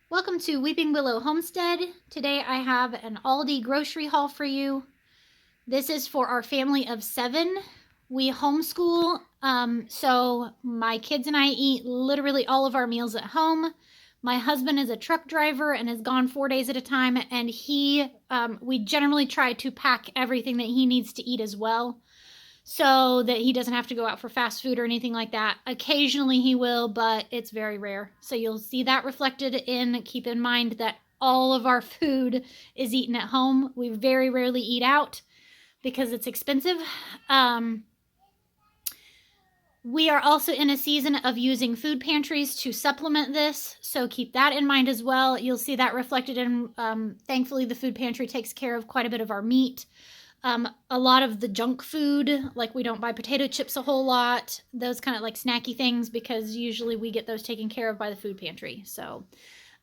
Welcome to Weeping Willow Homestead. Today I have an Aldi grocery haul for you. This is for our family of 7. We homeschool, so my kids and I eat literally all of our meals at home. My husband is a truck driver and is gone 4 days at a time, and we generally try to pack everything that he needs to eat as well, so that he doesn't have to go out for fast food or anything like that. Occasionally he will, but it's very rare. So you'll see that reflected in, keep in mind that all of our food is eaten at home. We very rarely eat out because it's expensive. We are also in a season of using food pantries to supplement this, so keep that in mind as well. You'll see that reflected in, thankfully the food pantry takes care of quite a bit of our meat. A lot of the junk food, like we don't buy potato chips a whole lot, those kind of like snacky things, because usually we get those taken care of by the food pantry. So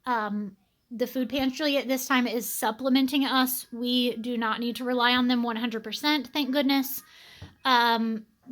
the food pantry at this time is supplementing us. We do not need to rely on them 100%, thank goodness,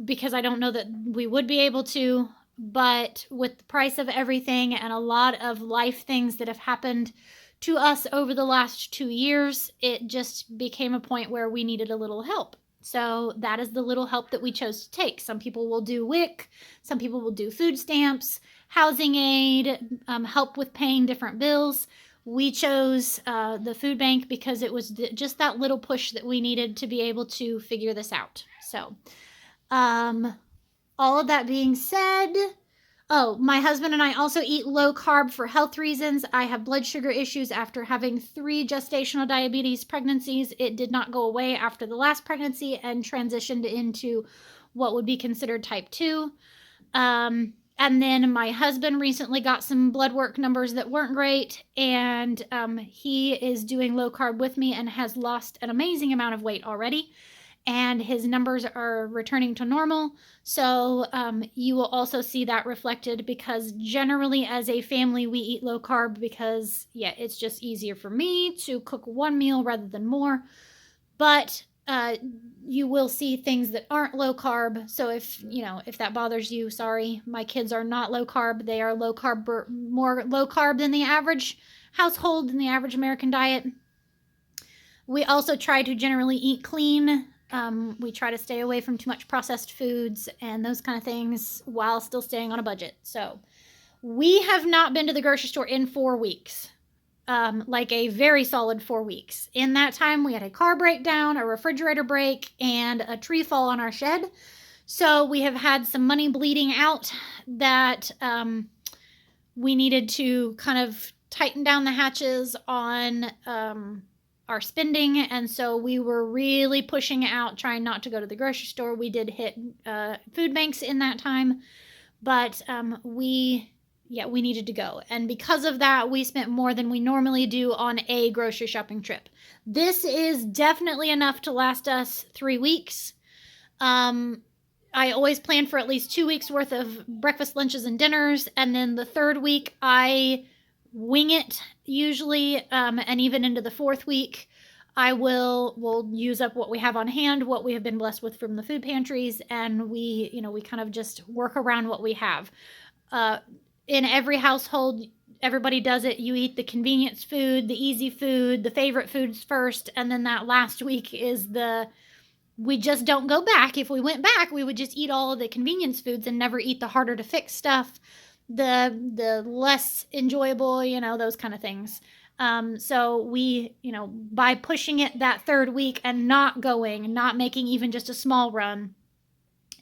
because I don't know that we would be able to. But with the price of everything and a lot of life things that have happened to us over the last 2 years, it just became a point where we needed a little help. So that is the little help that we chose to take. Some people will do WIC, some people will do food stamps, housing aid, help with paying different bills. We chose the food bank because it was just that little push that we needed to be able to figure this out. So all of that being said, my husband and I also eat low carb for health reasons. I have blood sugar issues after having 3 gestational diabetes pregnancies. It did not go away after the last pregnancy and transitioned into what would be considered type 2. And then my husband recently got some blood work numbers that weren't great, and he is doing low carb with me and has lost an amazing amount of weight already. And his numbers are returning to normal. So you will also see that reflected, because generally as a family we eat low carb because, yeah, it's just easier for me to cook one meal rather than more. But you will see things that aren't low carb. So if that bothers you, sorry, my kids are not low carb. They are low carb, more low carb than the average household, in the average American diet. We also try to generally eat clean. We try to stay away from too much processed foods and those kind of things while still staying on a budget. So we have not been to the grocery store in 4 weeks, like a very solid 4 weeks. In that time, we had a car breakdown, a refrigerator break, and a tree fall on our shed. So we have had some money bleeding out that we needed to kind of tighten down the hatches on our spending, and so we were really pushing out, trying not to go to the grocery store. We did hit food banks in that time, but we needed to go, and because of that we spent more than we normally do on a grocery shopping trip. This is definitely enough to last us 3 weeks. I always plan for at least 2 weeks worth of breakfast, lunches, and dinners, and then the 3rd week I wing it usually, and even into the 4th week we'll use up what we have on hand, what we have been blessed with from the food pantries, and we kind of just work around what we have. In every household, everybody does it. You eat the convenience food, the easy food, the favorite foods first, and then that last week is we just don't go back. If we went back, we would just eat all of the convenience foods and never eat the harder to fix stuff, the less enjoyable, those kind of things. So we, by pushing it that 3rd week and not making even just a small run,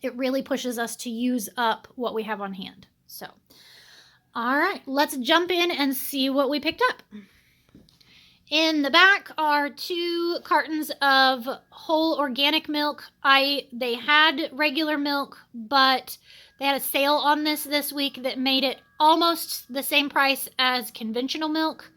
it really pushes us to use up what we have on hand. So, all right, let's jump in and see what we picked up. In the back are 2 cartons of whole organic milk. They had regular milk, but they had a sale on this week that made it almost the same price as conventional milk.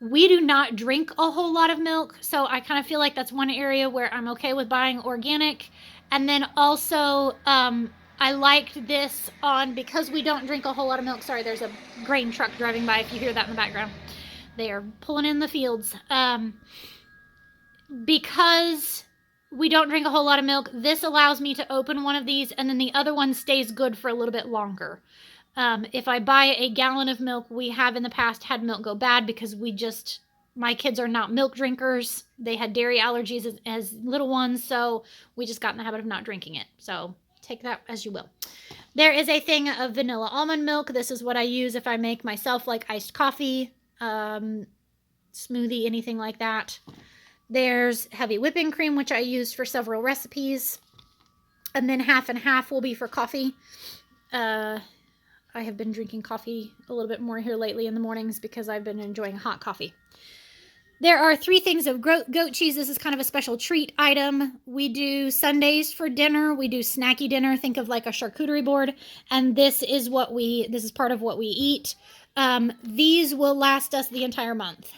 We do not drink a whole lot of milk, so I kind of feel like that's one area where I'm okay with buying organic. And then also, I liked this because we don't drink a whole lot of milk. Sorry, there's a grain truck driving by if you hear that in the background. They are pulling in the fields. Because we don't drink a whole lot of milk, this allows me to open one of these and then the other one stays good for a little bit longer. If I buy a gallon of milk, we have in the past had milk go bad because my kids are not milk drinkers. They had dairy allergies as little ones, so we just got in the habit of not drinking it. So take that as you will. There is a thing of vanilla almond milk. This is what I use if I make myself like iced coffee, smoothie, anything like that. There's heavy whipping cream, which I use for several recipes. And then half and half will be for coffee. I have been drinking coffee a little bit more here lately in the mornings because I've been enjoying hot coffee. There are 3 things of goat cheese. This is kind of a special treat item. We do Sundays for dinner. We do snacky dinner. Think of like a charcuterie board. And this is part of what we eat. These will last us the entire month.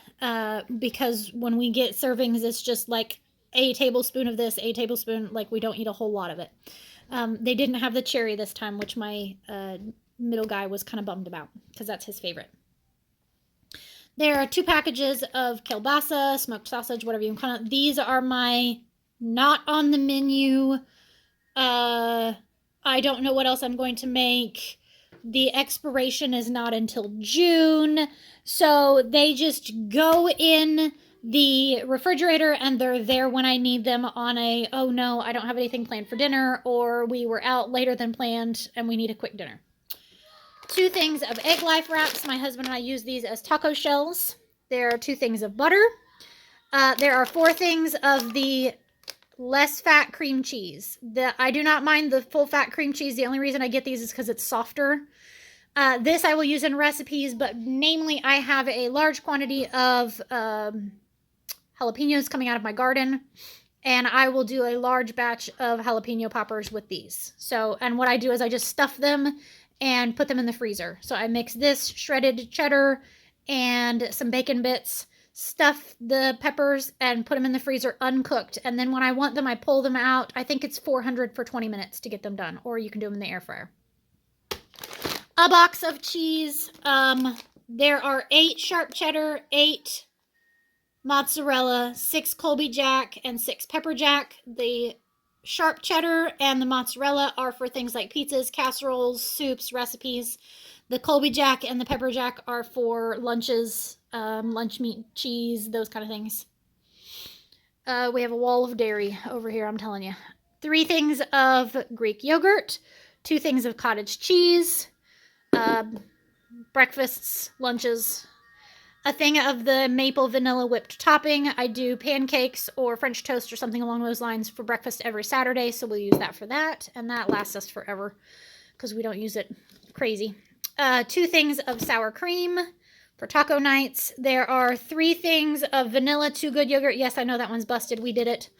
Because when we get servings, it's just like a tablespoon of this, a tablespoon, like we don't eat a whole lot of it. They didn't have the cherry this time, which my middle guy was kind of bummed about because that's his favorite. There are 2 packages of kielbasa, smoked sausage, whatever you call it. These are my not on the menu. I don't know what else I'm going to make. The expiration is not until June. So they just go in the refrigerator and they're there when I need them on oh no, I don't have anything planned for dinner, or we were out later than planned and we need a quick dinner. 2 things of Egg Life wraps. My husband and I use these as taco shells. There are 2 things of butter. There are 4 things of the less fat cream cheese. I do not mind the full fat cream cheese. The only reason I get these is because it's softer. This I will use in recipes, but namely I have a large quantity of jalapenos coming out of my garden, and I will do a large batch of jalapeno poppers with these. So, and what I do is I just stuff them and put them in the freezer. So I mix this shredded cheddar and some bacon bits, stuff the peppers, and put them in the freezer uncooked. And then when I want them, I pull them out. I think it's 400 for 20 minutes to get them done, or you can do them in the air fryer. A box of cheese. There are 8 sharp cheddar, 8 mozzarella, 6 Colby Jack, and 6 pepper jack. The sharp cheddar and the mozzarella are for things like pizzas, casseroles, soups, recipes. The Colby Jack and the pepper jack are for lunches, lunch meat, cheese, those kind of things. We have a wall of dairy over here, I'm telling you. 3 things of Greek yogurt, 2 things of cottage cheese, breakfasts, lunches, a thing of the maple vanilla whipped topping. I do pancakes or French toast or something along those lines for breakfast every Saturday, so we'll use that for that, and that lasts us forever because we don't use it crazy. 2 things of sour cream for taco nights. There are 3 things of vanilla 2 Good yogurt. Yes, I know that one's busted. We did it.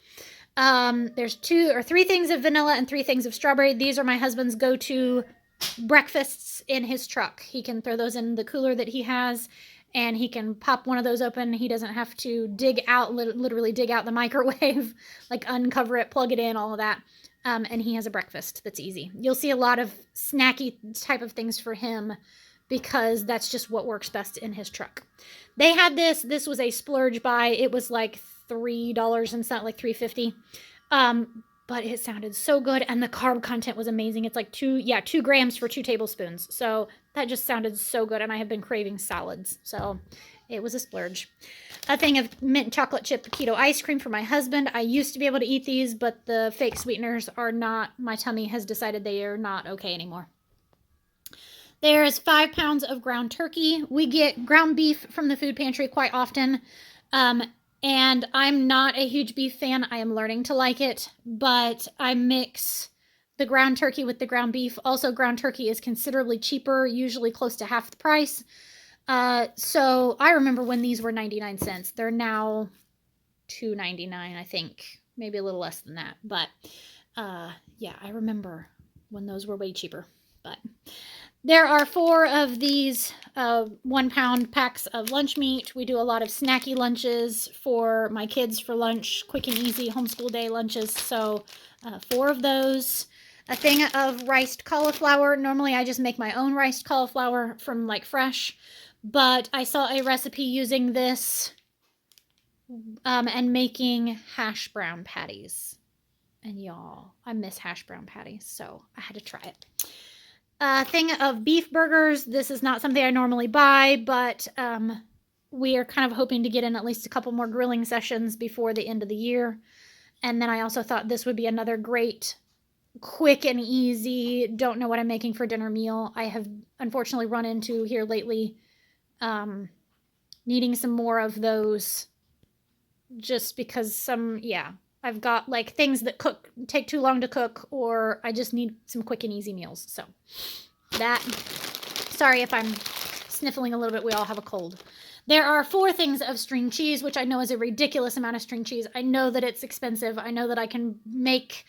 There's 2 or 3 things of vanilla and 3 things of strawberry. These are my husband's go-to breakfasts in his truck. He can throw those in the cooler that he has, and he can pop one of those open. He doesn't have to literally dig out the microwave, like uncover it, plug it in, all of that. And he has a breakfast that's easy. You'll see a lot of snacky type of things for him because that's just what works best in his truck. They had this. This was a splurge buy. It was like $3 and something, like $3.50. But it sounded so good, and the carb content was amazing. It's like 2 grams for 2 tablespoons. So that just sounded so good, and I have been craving salads. So it was a splurge. A thing of mint chocolate chip keto ice cream for my husband. I used to be able to eat these, but the fake sweeteners are not, my tummy has decided they are not okay anymore. There's 5 pounds of ground turkey. We get ground beef from the food pantry quite often. And I'm not a huge beef fan. I am learning to like it, but I mix the ground turkey with the ground beef. Also, ground turkey is considerably cheaper, usually close to half the price. So I remember when these were 99 cents. They're now $2.99, I think. Maybe a little less than that. But yeah, I remember when those were way cheaper. But there are 4 of these 1 pound packs of lunch meat. We do a lot of snacky lunches for my kids for lunch, quick and easy homeschool day lunches. So 4 of those. A thing of riced cauliflower. Normally I just make my own riced cauliflower from like fresh, but I saw a recipe using this and making hash brown patties. And y'all, I miss hash brown patties, so I had to try it. A thing of beef burgers. This is not something I normally buy, but we are kind of hoping to get in at least a couple more grilling sessions before the end of the year. And then I also thought this would be another great, quick and easy, don't know what I'm making for dinner meal. I have unfortunately run into here lately needing some more of those, just because I've got like things that take too long to cook, or I just need some quick and easy meals. So sorry if I'm sniffling a little bit, we all have a cold. There are 4 things of string cheese, which I know is a ridiculous amount of string cheese. I know that it's expensive. I know that I can make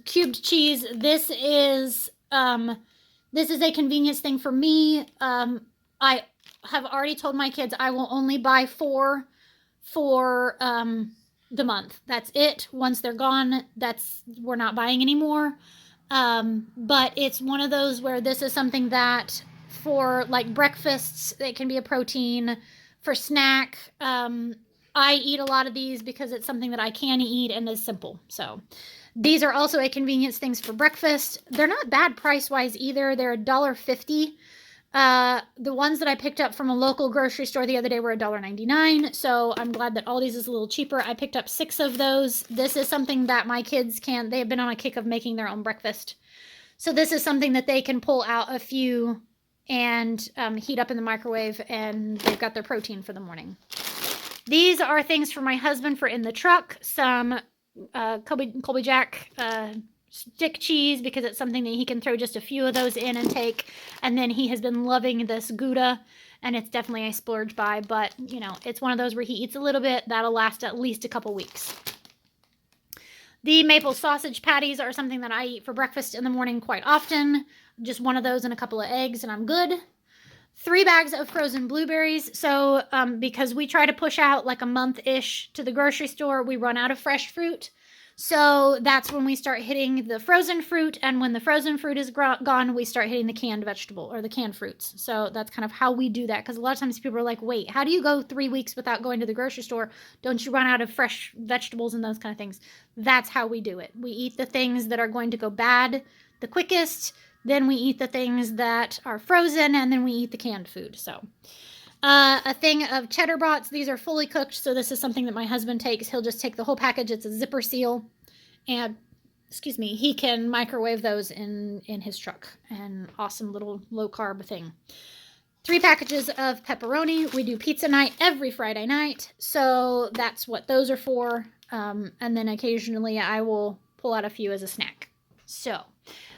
cubed cheese. This is a convenience thing for me. I have already told my kids I will only buy 4 for the month. That's it. Once they're gone, we're not buying anymore. But it's one of those where this is something that for like breakfasts, it can be a protein. For snack, I eat a lot of these because it's something that I can eat and is simple. So these are also a convenience things for breakfast. They're not bad price-wise either. They're $1.50. The ones that I picked up from a local grocery store the other day were $1.99. So I'm glad that Aldi's is a little cheaper. I picked up 6 of those. This is something that my kids they have been on a kick of making their own breakfast. So this is something that they can pull out a few and heat up in the microwave, and they've got their protein for the morning. These are things for my husband for in the truck. Some Colby Jack stick cheese, because it's something that he can throw just a few of those in and take. And then he has been loving this Gouda, and it's definitely a splurge buy, but it's one of those where he eats a little bit. That'll last at least a couple weeks. The maple sausage patties are something that I eat for breakfast in the morning quite often. Just one of those and a couple of eggs and I'm good. 3 bags of frozen blueberries. So because we try to push out like a month-ish to the grocery store, we run out of fresh fruit. So that's when we start hitting the frozen fruit. And when the frozen fruit is gone, we start hitting the canned vegetable or the canned fruits. So that's kind of how we do that. Because a lot of times people are like, wait, how do you go 3 weeks without going to the grocery store? Don't you run out of fresh vegetables and those kind of things? That's how we do it. We eat the things that are going to go bad the quickest. Then we eat the things that are frozen, and then we eat the canned food. So a thing of cheddar brats. These are fully cooked, so this is something that my husband takes. He'll just take the whole package. It's a zipper seal, and he can microwave those in his truck. An awesome little low-carb thing. 3 packages of pepperoni. We do pizza night every Friday night, so that's what those are for. And then occasionally I will pull out a few as a snack. So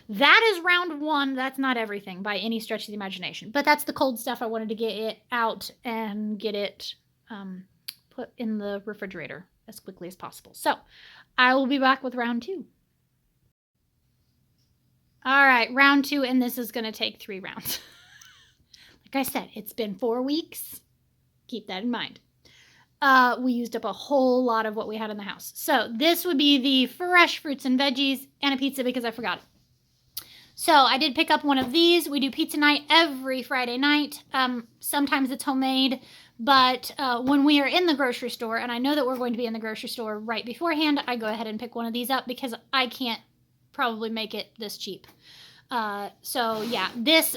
that is round 1. That's not everything by any stretch of the imagination, but that's the cold stuff. I wanted to get it out and get it put in the refrigerator as quickly as possible. So I will be back with round 2. All right, round 2, and this is going to take 3 rounds. Like I said, it's been 4 weeks. Keep that in mind. We used up a whole lot of what we had in the house. So this would be the fresh fruits and veggies and a pizza because I forgot it. So I did pick up one of these. We do pizza night every Friday night. Sometimes it's homemade, but when we are in the grocery store, and I know that we're going to be in the grocery store right beforehand, I go ahead and pick one of these up because I can't probably make it this cheap. So yeah,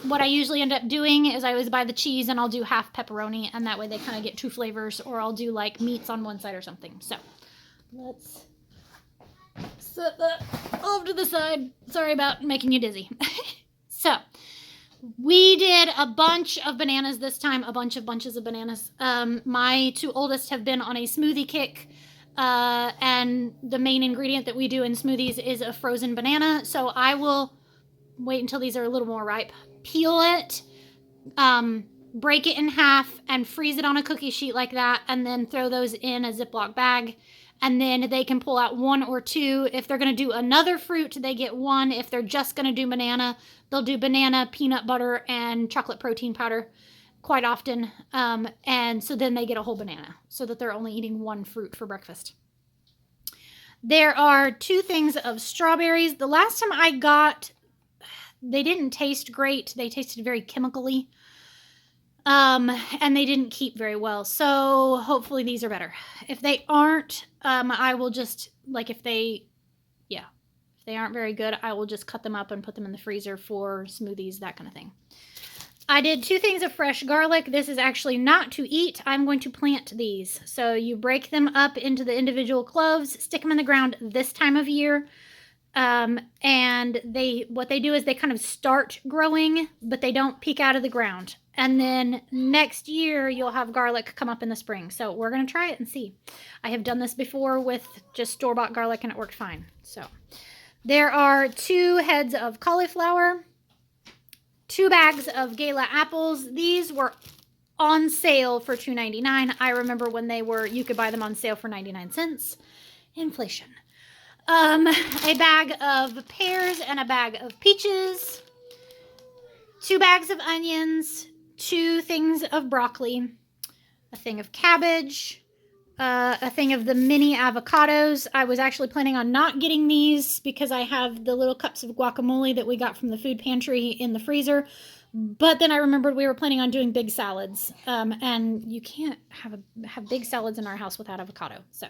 what I usually end up doing is I always buy the cheese and I'll do half pepperoni, and that way they kind of get 2 flavors, or I'll do like meats on one side or something. So let's set that off to the side. Sorry about making you dizzy. So we did a bunch of bananas this time, bunches of bananas. My 2 oldest have been on a smoothie kick. And the main ingredient that we do in smoothies is a frozen banana. So I will wait until these are a little more ripe, peel it, break it in half, and freeze it on a cookie sheet like that, and then throw those in a Ziploc bag. And then they can pull out 1 or 2. If they're going to do another fruit, they get 1. If they're just going to do banana, they'll do banana, peanut butter, and chocolate protein powder quite often. And so then they get a whole banana so that they're only eating 1 fruit for breakfast. There are 2 things of strawberries. The last time I got, they didn't taste great. They tasted very chemically. And they didn't keep very well. So hopefully these are better. If they aren't, I will just, like, if they they aren't very good, I will just cut them up and put them in the freezer for smoothies, that kind of thing. I did 2 things of fresh garlic. This is actually not to eat. I'm going to plant these. So you break them up into the individual cloves, stick them in the ground this time of year. And what they do is they kind of start growing, but they don't peek out of the ground. And then next year you'll have garlic come up in the spring. So we're going to try it and see. I have done this before with just store-bought garlic and it worked fine. So there are 2 heads of cauliflower, 2 bags of Gala apples. These were on sale for $2.99. I remember when you could buy them on sale for 99 cents. Inflation. A bag of pears and a bag of peaches, 2 bags of onions, 2 things of broccoli, a thing of cabbage, a thing of the mini avocados. I was actually planning on not getting these because I have the little cups of guacamole that we got from the food pantry in the freezer. But then I remembered we were planning on doing big salads. And you can't have big salads in our house without avocado. So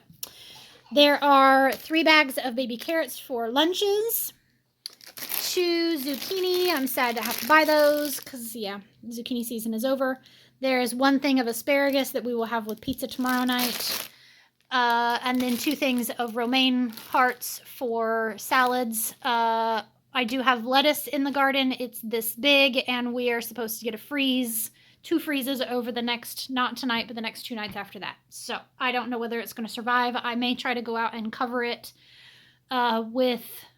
there are 3 bags of baby carrots for lunches. 2 zucchini. I'm sad to have to buy those because, yeah, zucchini season is over. There's 1 thing of asparagus that we will have with pizza tomorrow night. And then 2 things of romaine hearts for salads. I do have lettuce in the garden. It's this big, and we are supposed to get 2 freezes over the next, not tonight, but the next 2 nights after that. So I don't know whether it's going to survive. I may try to go out and cover it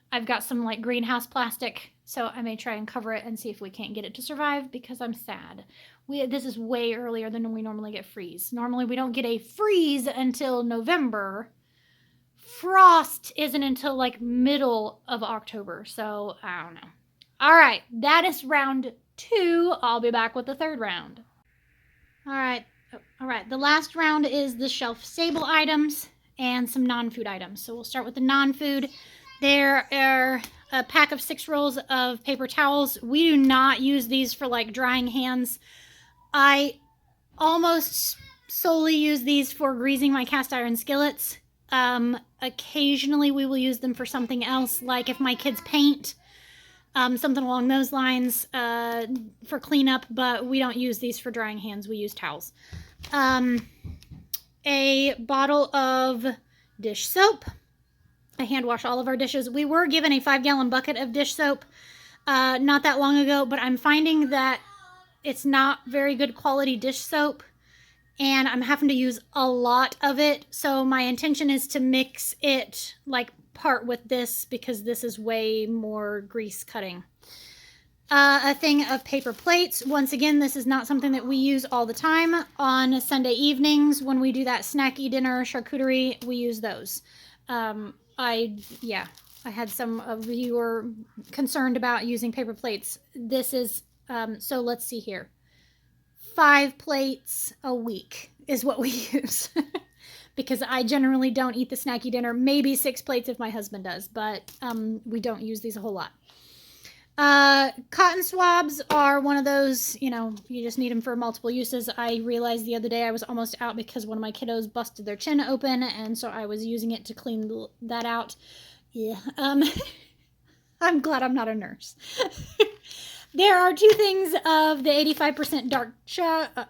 I've got some like greenhouse plastic, so I may try and cover it and see if we can't get it to survive because I'm sad. This is way earlier than we normally get freeze. Normally we don't get a freeze until November. Frost isn't until like middle of October, so I don't know. All right, that is round 2. I'll be back with the 3rd round. All right, the last round is the shelf-stable items and some non-food items. So we'll start with the non-food. There are a pack of 6 rolls of paper towels. We do not use these for like drying hands. I almost solely use these for greasing my cast iron skillets. Occasionally we will use them for something else, like if my kids paint, something along those lines, for cleanup, but we don't use these for drying hands. We use towels. A bottle of dish soap. I hand wash all of our dishes. We were given a 5-gallon bucket of dish soap not that long ago, but I'm finding that it's not very good quality dish soap, and I'm having to use a lot of it. So my intention is to mix it, like part with this, because this is way more grease cutting. A thing of paper plates. Once again, this is not something that we use all the time. On Sunday evenings, when we do that snacky dinner charcuterie, we use those. I had some of you were concerned about using paper plates. This is, so let's see here. 5 plates a week is what we use. Because I generally don't eat the snacky dinner. Maybe 6 plates if my husband does, but we don't use these a whole lot. Cotton swabs are one of those, you just need them for multiple uses. I realized the other day I was almost out because one of my kiddos busted their chin open, and so I was using it to clean that out. Yeah. I'm glad I'm not a nurse. There are 2 things of the 85% dark chocolate.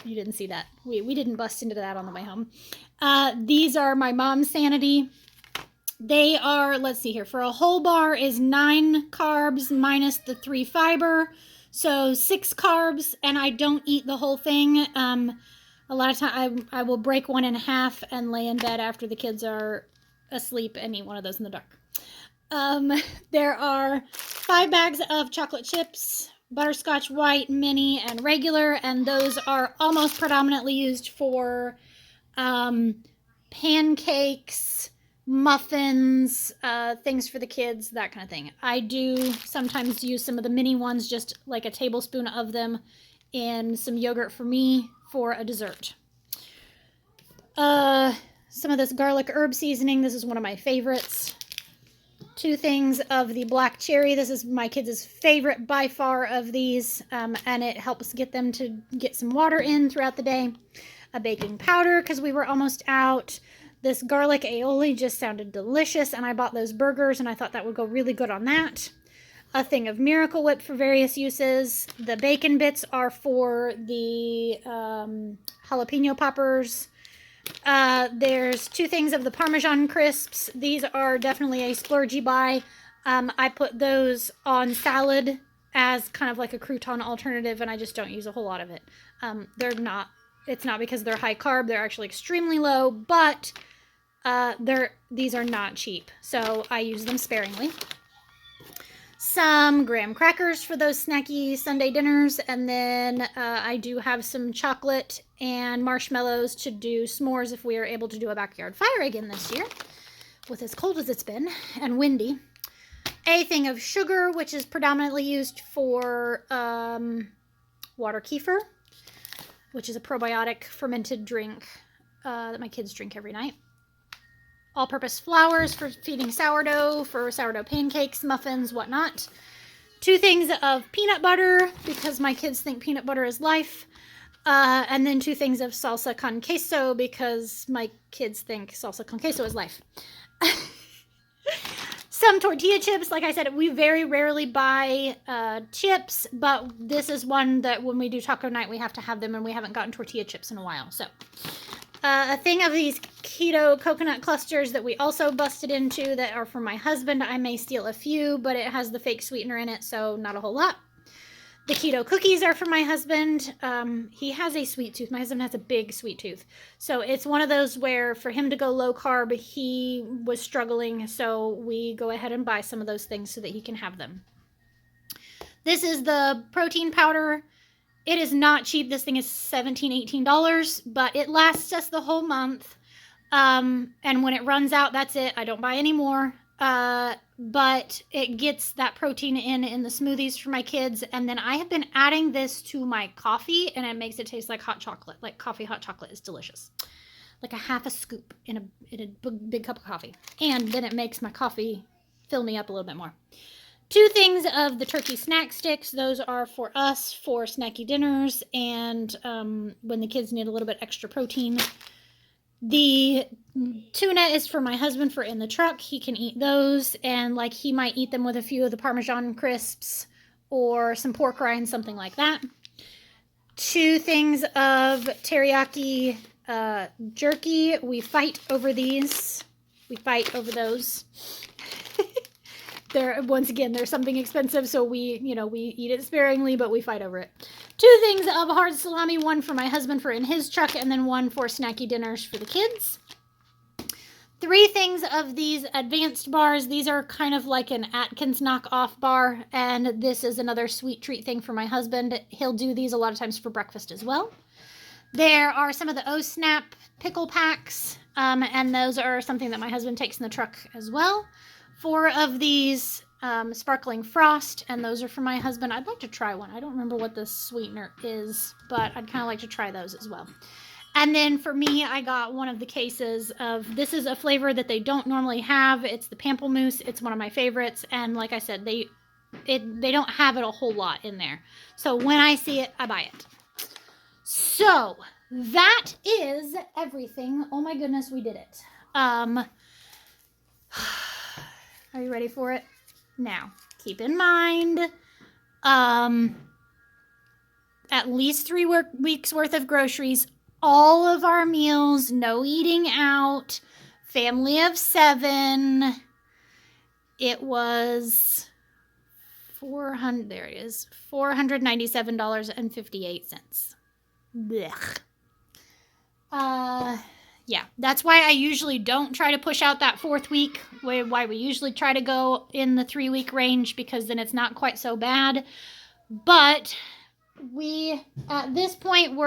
You didn't see that. We didn't bust into that on the way home. These are my mom's Sanity. They are, let's see here, for a whole bar is 9 carbs minus the 3 fiber. So 6 carbs, and I don't eat the whole thing. A lot of time I will break one in half and lay in bed after the kids are asleep and eat one of those in the dark. There are 5 bags of chocolate chips, butterscotch white, mini, and regular, and those are almost predominantly used for pancakes, muffins, things for the kids, that kind of thing. I do sometimes use some of the mini ones, just like a tablespoon of them in some yogurt for me for a dessert. Some of this garlic herb seasoning. This is one of my favorites. 2 things of the black cherry. This is my kids' favorite by far of these, and it helps get them to get some water in throughout the day. A baking powder, because we were almost out. This garlic aioli just sounded delicious, and I bought those burgers, and I thought that would go really good on that. A thing of Miracle Whip for various uses. The bacon bits are for the jalapeno poppers. There's 2 things of the Parmesan crisps. These are definitely a splurgy buy. I put those on salad as kind of like a crouton alternative, and I just don't use a whole lot of it. It's not because they're high carb, they're actually extremely low, but these are not cheap, so I use them sparingly. Some graham crackers for those snacky Sunday dinners, and then I do have some chocolate and marshmallows to do s'mores if we are able to do a backyard fire again this year, with as cold as it's been and windy. A thing of sugar, which is predominantly used for water kefir, which is a probiotic fermented drink that my kids drink every night. All-purpose flours for feeding sourdough, for sourdough pancakes, muffins, whatnot. 2 things of peanut butter, because my kids think peanut butter is life. And then 2 things of salsa con queso, because my kids think salsa con queso is life. Some tortilla chips. Like I said, we very rarely buy chips, but this is one that when we do taco night, we have to have them, and we haven't gotten tortilla chips in a while. So a thing of these keto coconut clusters that we also busted into that are for my husband. I may steal a few, but it has the fake sweetener in it, so not a whole lot. The keto cookies are for my husband. He has a sweet tooth. My husband has a big sweet tooth. So it's one of those where for him to go low carb, he was struggling. So we go ahead and buy some of those things so that he can have them. This is the protein powder. It is not cheap. This thing is $17, $18, but it lasts us the whole month. And when it runs out, that's it. I don't buy any more. But it gets that protein in the smoothies for my kids. And then I have been adding this to my coffee, and it makes it taste like hot chocolate. Like coffee hot chocolate is delicious. Like a half a scoop in a big cup of coffee. And then it makes my coffee fill me up a little bit more. 2 things of the turkey snack sticks. Those are for us for snacky dinners and when the kids need a little bit extra protein. The tuna is for my husband for in the truck. He can eat those, and like he might eat them with a few of the Parmesan crisps or some pork rinds, something like that. 2 things of teriyaki jerky. We fight over these. We fight over those. Once again, they're something expensive, so we eat it sparingly, but we fight over it. 2 things of hard salami, 1 for my husband for in his truck, and then 1 for snacky dinners for the kids. 3 things of these advanced bars. These are kind of like an Atkins knockoff bar, and this is another sweet treat thing for my husband. He'll do these a lot of times for breakfast as well. There are some of the O-Snap pickle packs, and those are something that my husband takes in the truck as well. 4 of these sparkling frost, and those are for my husband. I'd like to try one. I don't remember what the sweetener is, but I'd kind of like to try those as well. And then for me, I got one of the cases of, this is a flavor that they don't normally have. It's the pamplemousse. It's one of my favorites, and like I said, they don't have it a whole lot in there. So when I see it, I buy it. So that is everything. Oh my goodness, we did it. Are you ready for it? Now, keep in mind, at least 3 weeks worth of groceries, all of our meals, no eating out, family of 7. It was $497.58. Blech. Yeah, that's why I usually don't try to push out that 4th week, why we usually try to go in the 3-week range, because then it's not quite so bad. But at this point,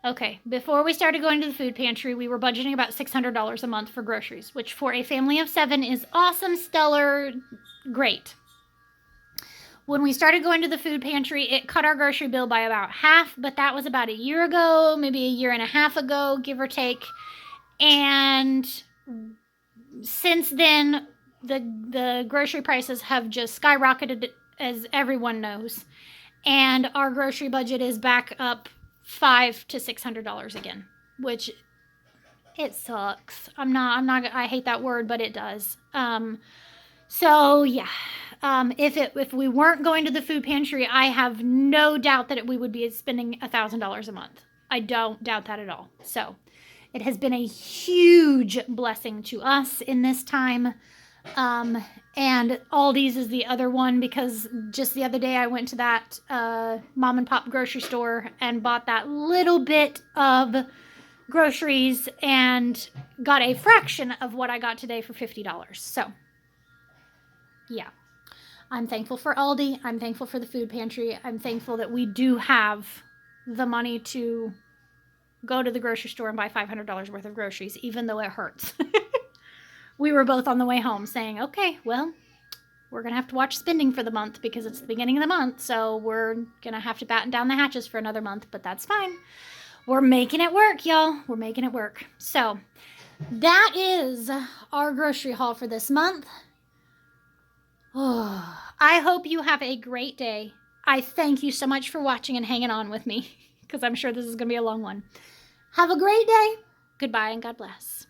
okay, before we started going to the food pantry, we were budgeting about $600 a month for groceries, which for a family of 7 is awesome, stellar, great. When we started going to the food pantry, it cut our grocery bill by about half, but that was about a year ago, maybe a year and a half ago, give or take. And since then, the grocery prices have just skyrocketed, as everyone knows. And our grocery budget is back up $500 to $600 again. which it sucks. I hate that word, but it does. So yeah, if we weren't going to the food pantry, I have no doubt that we would be spending $1,000 a month. I don't doubt that at all. So it has been a huge blessing to us in this time. And Aldi's is the other one, because just the other day I went to that mom and pop grocery store and bought that little bit of groceries and got a fraction of what I got today for $50. So yeah, I'm thankful for Aldi. I'm thankful for the food pantry. I'm thankful that we do have the money to go to the grocery store and buy $500 worth of groceries, even though it hurts. We were both on the way home saying, okay, well, we're going to have to watch spending for the month because it's the beginning of the month. So we're going to have to batten down the hatches for another month, but that's fine. We're making it work, y'all. We're making it work. So that is our grocery haul for this month. Oh, I hope you have a great day. I thank you so much for watching and hanging on with me, because I'm sure this is going to be a long one. Have a great day. Goodbye and God bless.